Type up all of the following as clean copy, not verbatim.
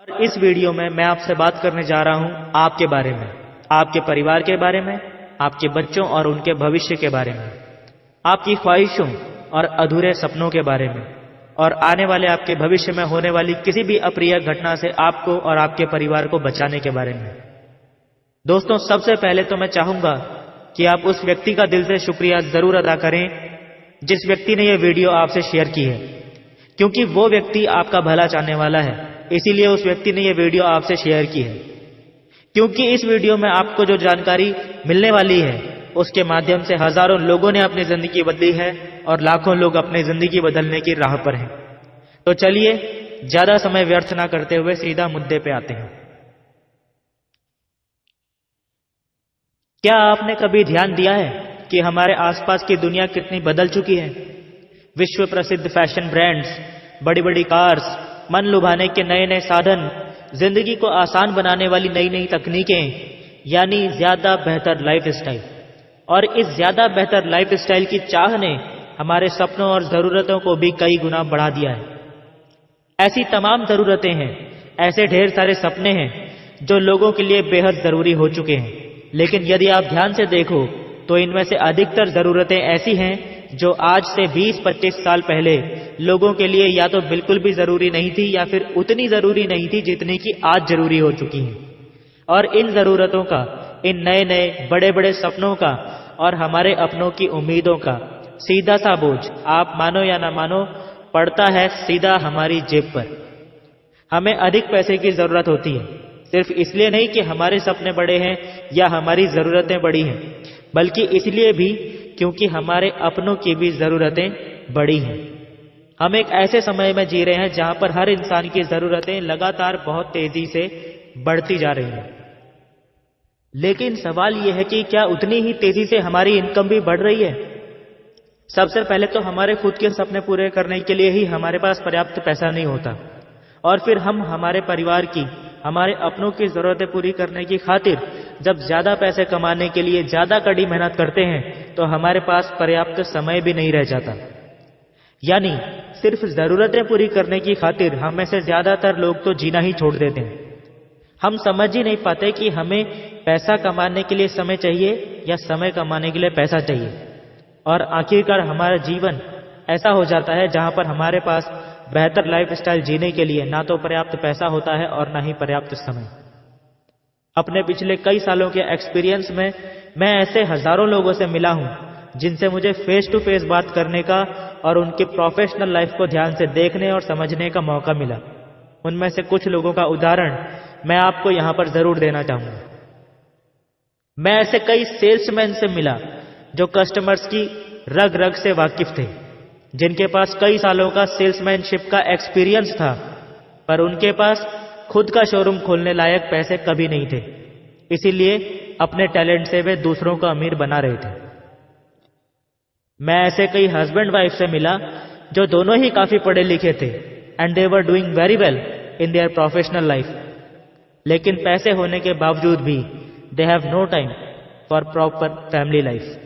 और इस वीडियो में मैं आपसे बात करने जा रहा हूं आपके बारे में, आपके परिवार के बारे में, आपके बच्चों और उनके भविष्य के बारे में, आपकी ख्वाहिशों और अधूरे सपनों के बारे में और आने वाले आपके भविष्य में होने वाली किसी भी अप्रिय घटना से आपको और आपके परिवार को बचाने के बारे में। दोस्तों, सबसे पहले तो मैं चाहूंगा कि आप उस व्यक्ति का दिल से शुक्रिया जरूर अदा करें जिस व्यक्ति ने यह वीडियो आपसे शेयर की है, क्योंकि वो व्यक्ति आपका भला चाहने वाला है। इसीलिए उस व्यक्ति ने यह वीडियो आपसे शेयर की है, क्योंकि इस वीडियो में आपको जो जानकारी मिलने वाली है उसके माध्यम से हजारों लोगों ने अपनी जिंदगी बदली है और लाखों लोग अपनी जिंदगी बदलने की राह पर हैं। तो चलिए ज्यादा समय व्यर्थ ना करते हुए सीधा मुद्दे पे आते हैं। क्या आपने कभी ध्यान दिया है कि हमारे आसपास की दुनिया कितनी बदल चुकी है? विश्व प्रसिद्ध फैशन ब्रांड्स, बड़ी बड़ी कार्स, मन लुभाने के नए नए साधन, जिंदगी को आसान बनाने वाली नई नई तकनीकें, यानी ज्यादा बेहतर लाइफस्टाइल। और इस ज्यादा बेहतर लाइफस्टाइल की चाह ने हमारे सपनों और जरूरतों को भी कई गुना बढ़ा दिया है। ऐसी तमाम जरूरतें हैं, ऐसे ढेर सारे सपने हैं जो लोगों के लिए बेहद जरूरी हो चुके हैं, लेकिन यदि आप ध्यान से देखो तो इनमें से अधिकतर जरूरतें ऐसी हैं जो आज से 20-25 साल पहले लोगों के लिए या तो बिल्कुल भी जरूरी नहीं थी या फिर उतनी जरूरी नहीं थी जितनी कि आज जरूरी हो चुकी हैं। और इन जरूरतों का, इन नए नए बड़े बड़े सपनों का और हमारे अपनों की उम्मीदों का सीधा सा बोझ, आप मानो या ना मानो, पड़ता है सीधा हमारी जेब पर। हमें अधिक पैसे की जरूरत होती है, सिर्फ इसलिए नहीं कि हमारे सपने बड़े हैं या हमारी जरूरतें बड़ी हैं, बल्कि इसलिए भी क्योंकि हमारे अपनों की भी जरूरतें बड़ी हैं। हम एक ऐसे समय में जी रहे हैं जहां पर हर इंसान की जरूरतें लगातार बहुत तेजी से बढ़ती जा रही हैं। लेकिन सवाल यह है कि क्या उतनी ही तेजी से हमारी इनकम भी बढ़ रही है? सबसे पहले तो हमारे खुद के सपने पूरे करने के लिए ही हमारे पास पर्याप्त पैसा नहीं होता, और फिर हम हमारे परिवार की, हमारे अपनों की जरूरतें पूरी करने की खातिर जब ज्यादा पैसे कमाने के लिए ज्यादा कड़ी मेहनत करते हैं तो हमारे पास पर्याप्त समय भी नहीं रह जाता। यानी सिर्फ जरूरतें पूरी करने की खातिर हम में से ज्यादातर लोग तो जीना ही छोड़ देते हैं। हम समझ ही नहीं पाते कि हमें पैसा कमाने के लिए समय चाहिए या समय कमाने के लिए पैसा चाहिए, और आखिरकार हमारा जीवन ऐसा हो जाता है जहां पर हमारे पास बेहतर लाइफस्टाइल जीने के लिए ना तो पर्याप्त पैसा होता है और ना ही पर्याप्त समय। अपने पिछले कई सालों के एक्सपीरियंस में मैं ऐसे हजारों लोगों से मिला हूं जिनसे मुझे फेस टू फेस बात करने का और उनके प्रोफेशनल लाइफ को ध्यान से देखने और समझने का मौका मिला। उनमें से कुछ लोगों का उदाहरण मैं आपको यहां पर जरूर देना चाहूंगा। मैं ऐसे कई सेल्समैन से मिला जो कस्टमर्स की रग रग से वाकिफ थे, जिनके पास कई सालों का सेल्समैनशिप का एक्सपीरियंस था, पर उनके पास खुद का शोरूम खोलने लायक पैसे कभी नहीं थे। इसीलिए अपने टैलेंट से वे दूसरों को अमीर बना रहे थे। मैं ऐसे कई हस्बैंड वाइफ से मिला जो दोनों ही काफी पढ़े लिखे थे and they were doing very well in their professional life, लेकिन पैसे होने के बावजूद भी they have no time for proper family life.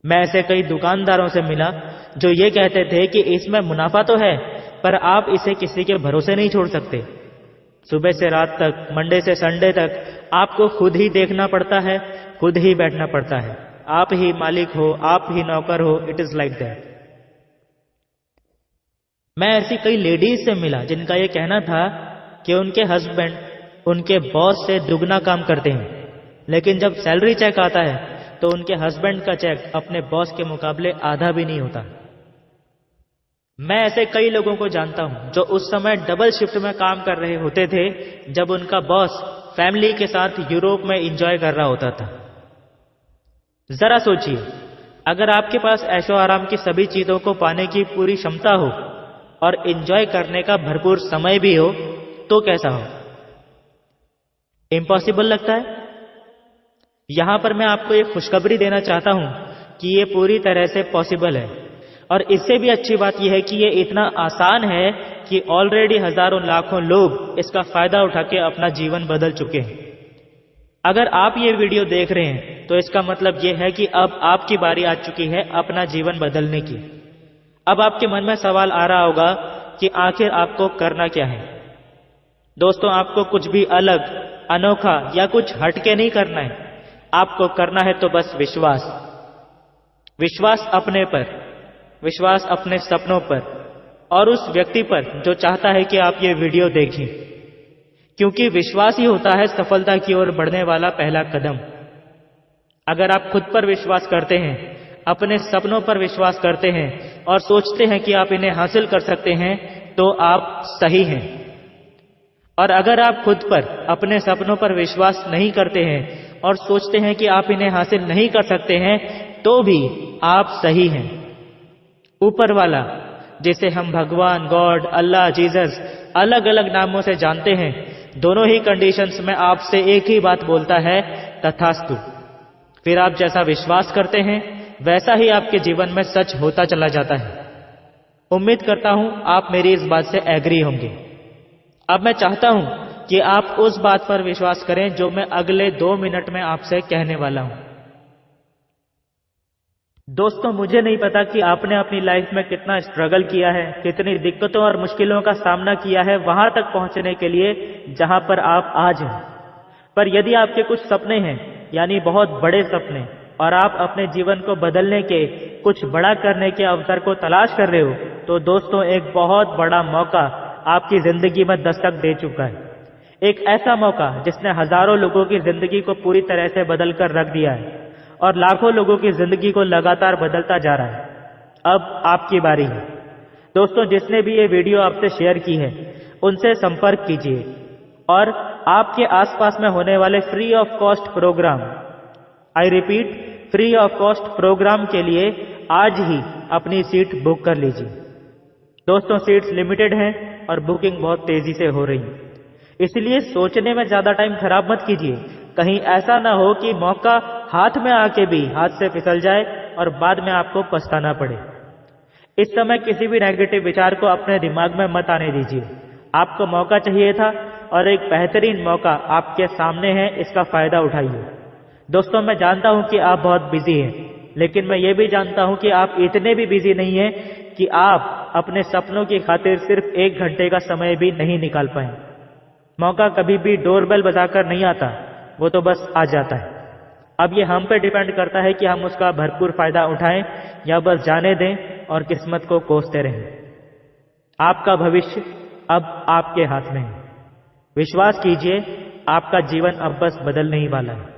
मैं ऐसे कई दुकानदारों से मिला जो ये कहते थे कि इसमें मुनाफा तो है, पर आप इसे किसी के भरोसे नहीं छोड़ सकते। सुबह से रात तक, मंडे से संडे तक आपको खुद ही देखना पड़ता है, खुद ही बैठना पड़ता है। आप ही मालिक हो, आप ही नौकर हो। It is like that. मैं ऐसी कई लेडीज से मिला जिनका यह कहना था कि उनके हस्बैंड उनके बॉस से दुगना काम करते हैं, लेकिन जब सैलरी चेक आता है तो उनके हस्बैंड का चेक अपने बॉस के मुकाबले आधा भी नहीं होता। मैं ऐसे कई लोगों को जानता हूं जो उस समय डबल शिफ्ट में काम कर रहे होते थे जब उनका बॉस फैमिली के साथ यूरोप में एंजॉय कर रहा होता था। जरा सोचिए, अगर आपके पास ऐशो आराम की सभी चीजों को पाने की पूरी क्षमता हो और एंजॉय करने का भरपूर समय भी हो तो कैसा हो? इम्पॉसिबल लगता है। यहां पर मैं आपको एक खुशखबरी देना चाहता हूं कि ये पूरी तरह से पॉसिबल है, और इससे भी अच्छी बात यह है कि ये इतना आसान है कि ऑलरेडी हजारों लाखों लोग इसका फायदा उठा के अपना जीवन बदल चुके हैं। अगर आप ये वीडियो देख रहे हैं तो इसका मतलब यह है कि अब आपकी बारी आ चुकी है अपना जीवन बदलने की। अब आपके मन में सवाल आ रहा होगा कि आखिर आपको करना क्या है। दोस्तों, आपको कुछ भी अलग, अनोखा या कुछ हटके नहीं करना है। आपको करना है तो बस विश्वास। विश्वास अपने पर, विश्वास अपने सपनों पर और उस व्यक्ति पर जो चाहता है कि आप ये वीडियो देखें, क्योंकि विश्वास ही होता है सफलता की ओर बढ़ने वाला पहला कदम। अगर आप खुद पर विश्वास करते हैं, अपने सपनों पर विश्वास करते हैं और सोचते हैं कि आप इन्हें हासिल कर सकते हैं, तो आप सही हैं। और अगर आप खुद पर, अपने सपनों पर विश्वास नहीं करते हैं और सोचते हैं कि आप इन्हें हासिल नहीं कर सकते हैं, तो भी आप सही हैं। ऊपर वाला, जिसे हम भगवान, गॉड, अल्लाह, जीसस अलग अलग नामों से जानते हैं, दोनों ही कंडीशंस में आपसे एक ही बात बोलता है, तथास्तु। फिर आप जैसा विश्वास करते हैं वैसा ही आपके जीवन में सच होता चला जाता है। उम्मीद करता हूं आप मेरी इस बात से एग्री होंगे। अब मैं चाहता हूं कि आप उस बात पर विश्वास करें जो मैं अगले 2 मिनट में आपसे कहने वाला हूं। दोस्तों, मुझे नहीं पता कि आपने अपनी लाइफ में कितना स्ट्रगल किया है, कितनी दिक्कतों और मुश्किलों का सामना किया है वहां तक पहुंचने के लिए जहां पर आप आज हैं। पर यदि आपके कुछ सपने हैं, यानी बहुत बड़े सपने, और आप अपने जीवन को बदलने के, कुछ बड़ा करने के अवसर को तलाश कर रहे हो, तो दोस्तों एक बहुत बड़ा मौका आपकी जिंदगी में दस्तक दे चुका है। एक ऐसा मौका जिसने हजारों लोगों की जिंदगी को पूरी तरह से बदल कर रख दिया है और लाखों लोगों की जिंदगी को लगातार बदलता जा रहा है। अब आपकी बारी है। दोस्तों, जिसने भी ये वीडियो आपसे शेयर की है उनसे संपर्क कीजिए और आपके आसपास में होने वाले free of cost programme, I repeat, free of cost programme के लिए आज ही अपनी सीट बुक कर लीजिए। दोस्तों, सीट्स लिमिटेड हैं और बुकिंग बहुत तेजी से हो रही है, इसलिए सोचने में ज्यादा टाइम खराब मत कीजिए। कहीं ऐसा ना हो कि मौका हाथ में आके भी हाथ से फिसल जाए और बाद में आपको पछताना पड़े। इस समय किसी भी नेगेटिव विचार को अपने दिमाग में मत आने दीजिए। आपको मौका चाहिए था और एक बेहतरीन मौका आपके सामने है, इसका फायदा उठाइए। दोस्तों, मैं जानता हूं कि आप बहुत बिजी हैं, लेकिन मैं ये भी जानता हूं कि आप इतने भी बिजी नहीं हैं कि आप अपने सपनों की खातिर सिर्फ 1 घंटे का समय भी नहीं निकाल पाए। मौका कभी भी डोरबेल बजाकर नहीं आता, वो तो बस आ जाता है। अब ये हम पे डिपेंड करता है कि हम उसका भरपूर फायदा उठाएं या बस जाने दें और किस्मत को कोसते रहें। आपका भविष्य अब आपके हाथ में है। विश्वास कीजिए, आपका जीवन अब बस बदलने ही वाला है।